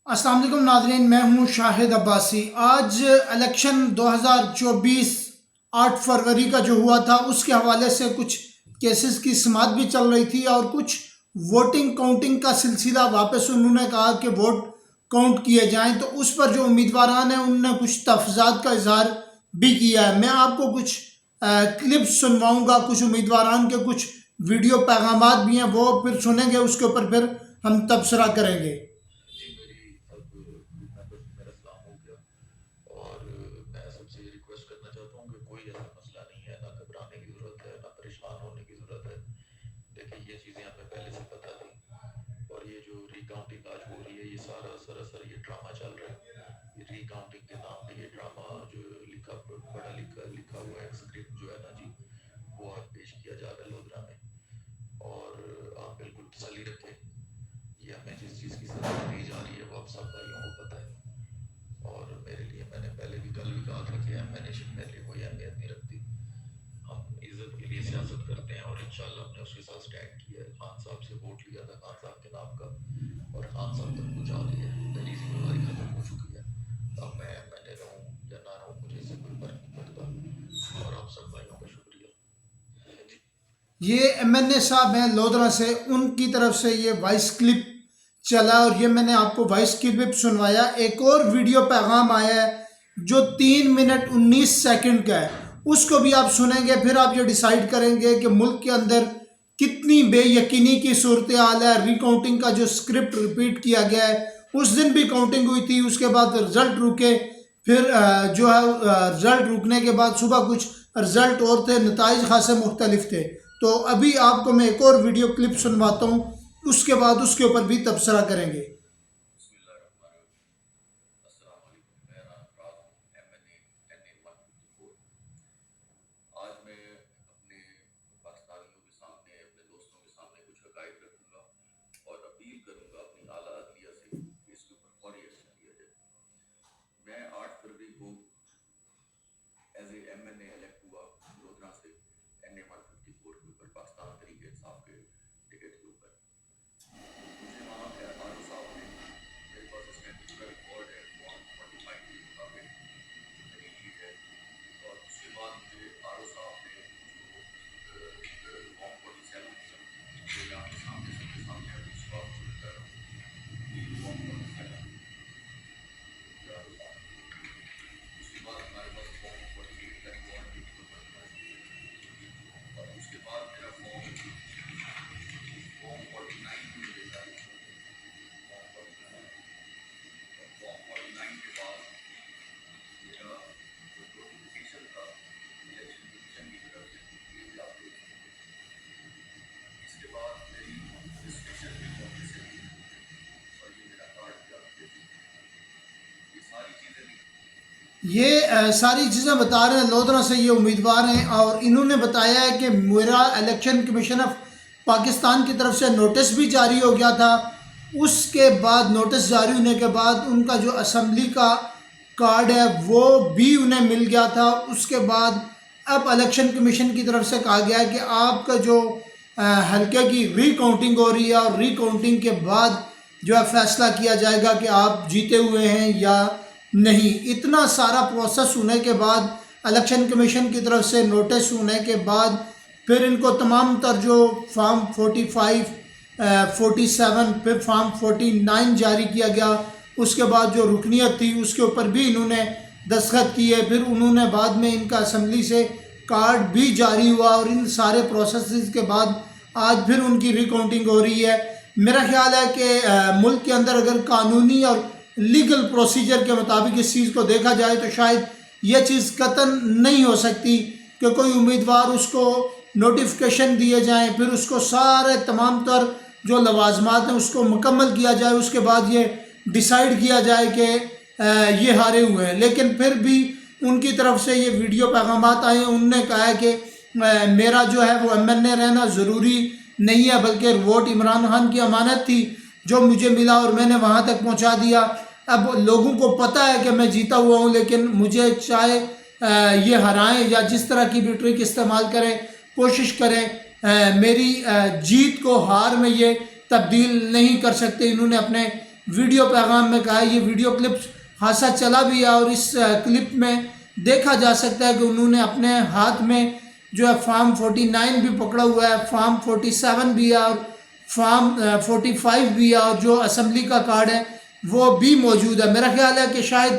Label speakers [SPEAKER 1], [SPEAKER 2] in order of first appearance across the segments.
[SPEAKER 1] السلام علیکم ناظرین، میں ہوں شاہد عباسی۔ آج الیکشن 2024 8 فروری کا جو ہوا تھا اس کے حوالے سے کچھ کیسز کی سماعت بھی چل رہی تھی اور کچھ ووٹنگ کاؤنٹنگ کا سلسلہ واپس انہوں نے کہا کہ ووٹ کاؤنٹ کیے جائیں، تو اس پر جو امیدواران ہیں انہوں نے کچھ تحفظات کا اظہار بھی کیا ہے۔ میں آپ کو کچھ کلپس سنواؤں گا، کچھ امیدواران کے کچھ ویڈیو پیغامات بھی ہیں، وہ پھر سنیں گے، اس کے اوپر پھر ہم تبصرہ کریں گے۔ یہ ایم این اے صاحب ہیں لودھرا سے، ان کی طرف سے یہ وائس کلپ چلا اور یہ میں نے آپ کو وائس کلپ سنوایا۔ ایک اور ویڈیو پیغام آیا ہے جو 3 منٹ 19 سیکنڈ کا ہے، اس کو بھی آپ سنیں گے، پھر آپ یہ ڈیسائیڈ کریں گے کہ ملک کے اندر کتنی بے یقینی کی صورتحال ہے۔ ری کاؤنٹنگ کا جو سکرپٹ ریپیٹ کیا گیا ہے، اس دن بھی کاؤنٹنگ ہوئی تھی، اس کے بعد رزلٹ رکے، پھر جو ہے رزلٹ رکنے کے بعد صبح کچھ رزلٹ اور تھے، نتائج خاصے مختلف تھے۔ تو ابھی آپ کو میں ایک اور ویڈیو کلپ سنواتا ہوں، اس کے بعد اس کے اوپر بھی تبصرہ کریں گے۔ یہ ساری چیزیں بتا رہے ہیں، لودھرا سے یہ امیدوار ہیں، اور انہوں نے بتایا ہے کہ میرا الیکشن کمیشن آف پاکستان کی طرف سے نوٹس بھی جاری ہو گیا تھا، اس کے بعد نوٹس جاری ہونے کے بعد ان کا جو اسمبلی کا کارڈ ہے وہ بھی انہیں مل گیا تھا۔ اس کے بعد اب الیکشن کمیشن کی طرف سے کہا گیا ہے کہ آپ کا جو حلقے کی ری کاؤنٹنگ ہو رہی ہے، اور ری کاؤنٹنگ کے بعد جو ہے فیصلہ کیا جائے گا کہ آپ جیتے ہوئے ہیں یا نہیں۔ اتنا سارا پروسیس ہونے کے بعد، الیکشن کمیشن کی طرف سے نوٹس ہونے کے بعد، پھر ان کو تمام تر جو فارم 45 47 پھر فارم 49 جاری کیا گیا، اس کے بعد جو رکنیت تھی اس کے اوپر بھی انہوں نے دستخط کیے، پھر انہوں نے بعد میں ان کا اسمبلی سے کارڈ بھی جاری ہوا، اور ان سارے پروسیسز کے بعد آج پھر ان کی ری کاؤنٹنگ ہو رہی ہے۔ میرا خیال ہے کہ ملک کے اندر اگر قانونی اور لیگل پروسیجر کے مطابق اس چیز کو دیکھا جائے تو شاید یہ چیز قطعاً نہیں ہو سکتی کہ کوئی امیدوار اس کو نوٹیفیکیشن دیے جائیں، پھر اس کو سارے تمام تر جو لوازمات ہیں اس کو مکمل کیا جائے، اس کے بعد یہ ڈیسائیڈ کیا جائے کہ یہ ہارے ہوئے ہیں۔ لیکن پھر بھی ان کی طرف سے یہ ویڈیو پیغامات آئے ہیں، انہوں نے کہا ہے کہ میرا جو ہے وہ ایم این اے رہنا ضروری نہیں ہے، بلکہ ووٹ عمران خان کی امانت تھی جو مجھے ملا اور میں نے وہاں تک پہنچا دیا۔ اب لوگوں کو پتہ ہے کہ میں جیتا ہوا ہوں، لیکن مجھے چاہے یہ ہرائیں یا جس طرح کی بھی ٹرک استعمال کریں، کوشش کریں، میری جیت کو ہار میں یہ تبدیل نہیں کر سکتے۔ انہوں نے اپنے ویڈیو پیغام میں کہا ہے. یہ ویڈیو کلپ خاصا چلا بھی ہے اور اس کلپ میں دیکھا جا سکتا ہے کہ انہوں نے اپنے ہاتھ میں جو ہے فارم 49 بھی پکڑا ہوا ہے, فارم 47 بھی ہے اور فارم 45 بھی ہے, اور جو اسمبلی کا کارڈ ہے وہ بھی موجود ہے. میرا خیال ہے کہ شاید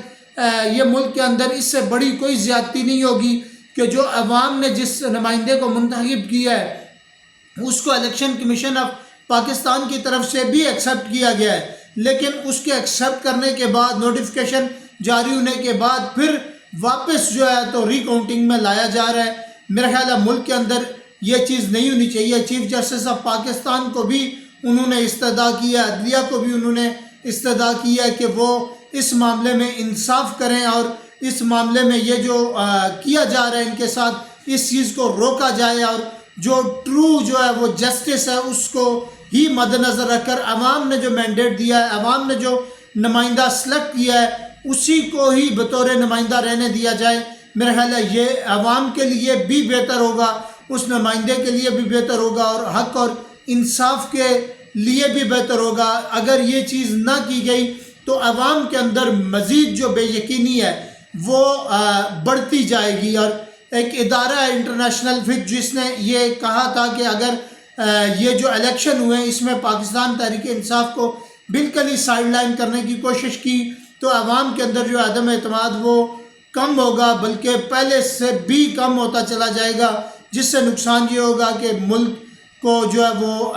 [SPEAKER 1] یہ ملک کے اندر اس سے بڑی کوئی زیادتی نہیں ہوگی کہ جو عوام نے جس نمائندے کو منتخب کیا ہے اس کو الیکشن کمیشن آف پاکستان کی طرف سے بھی ایکسیپٹ کیا گیا ہے, لیکن اس کے ایکسیپٹ کرنے کے بعد نوٹیفیکیشن جاری ہونے کے بعد پھر واپس جو ہے تو ری کاؤنٹنگ میں لایا جا رہا ہے. میرا خیال ہے ملک کے اندر یہ چیز نہیں ہونی چاہیے. چیف جسٹس آف پاکستان کو بھی انہوں نے استدعا کیا, عدلیہ کو بھی انہوں نے استدعا کیا کہ وہ اس معاملے میں انصاف کریں اور اس معاملے میں یہ جو کیا جا رہا ہے ان کے ساتھ اس چیز کو روکا جائے, اور جو ٹرو جو ہے وہ جسٹس ہے اس کو ہی مد نظر رکھ کر عوام نے جو مینڈیٹ دیا ہے, عوام نے جو نمائندہ سلیکٹ کیا ہے اسی کو ہی بطور نمائندہ رہنے دیا جائے. میرا خیال ہے یہ عوام کے لیے بھی بہتر ہوگا, اس نمائندے کے لیے بھی بہتر ہوگا اور حق اور انصاف کے لیے بھی بہتر ہوگا. اگر یہ چیز نہ کی گئی تو عوام کے اندر مزید جو بے یقینی ہے وہ بڑھتی جائے گی. اور ایک ادارہ ہے انٹرنیشنل فچ جس نے یہ کہا تھا کہ اگر یہ جو الیکشن ہوئے اس میں پاکستان تحریک انصاف کو بالکل ہی سائیڈ لائن کرنے کی کوشش کی تو عوام کے اندر جو عدم اعتماد وہ کم ہوگا, بلکہ پہلے سے بھی کم ہوتا چلا جائے گا, جس سے نقصان یہ ہوگا کہ ملک کو جو ہے وہ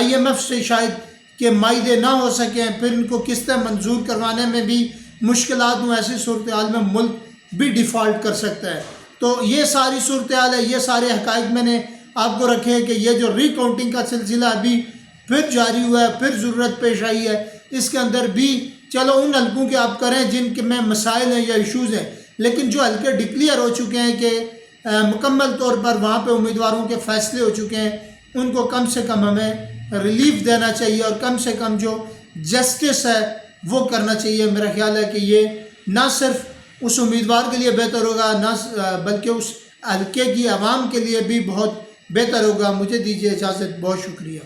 [SPEAKER 1] IMF سے شاید کہ معاہدے نہ ہو سکیں, پھر ان کو قسطیں منظور کروانے میں بھی مشکلات ہوں. ایسی صورتحال میں ملک بھی ڈیفالٹ کر سکتا ہے. تو یہ ساری صورتحال ہے, یہ سارے حقائق میں نے آپ کو رکھے ہیں کہ یہ جو ری کاؤنٹنگ کا سلسلہ ابھی پھر جاری ہوا ہے, پھر ضرورت پیش آئی ہے, اس کے اندر بھی چلو ان حلقوں کے آپ کریں جن کے میں مسائل ہیں یا ایشوز ہیں, لیکن جو حلقے ڈکلیئر ہو چکے ہیں کہ مکمل طور پر وہاں پہ امیدواروں کے فیصلے ہو چکے ہیں, ان کو کم سے کم ہمیں ریلیف دینا چاہیے اور کم سے کم جو جسٹس ہے وہ کرنا چاہیے. میرا خیال ہے کہ یہ نہ صرف اس امیدوار کے لیے بہتر ہوگا نہ بلکہ اس حلقے کی عوام کے لیے بھی بہت بہتر ہوگا. مجھے دیجیے اجازت, بہت شکریہ.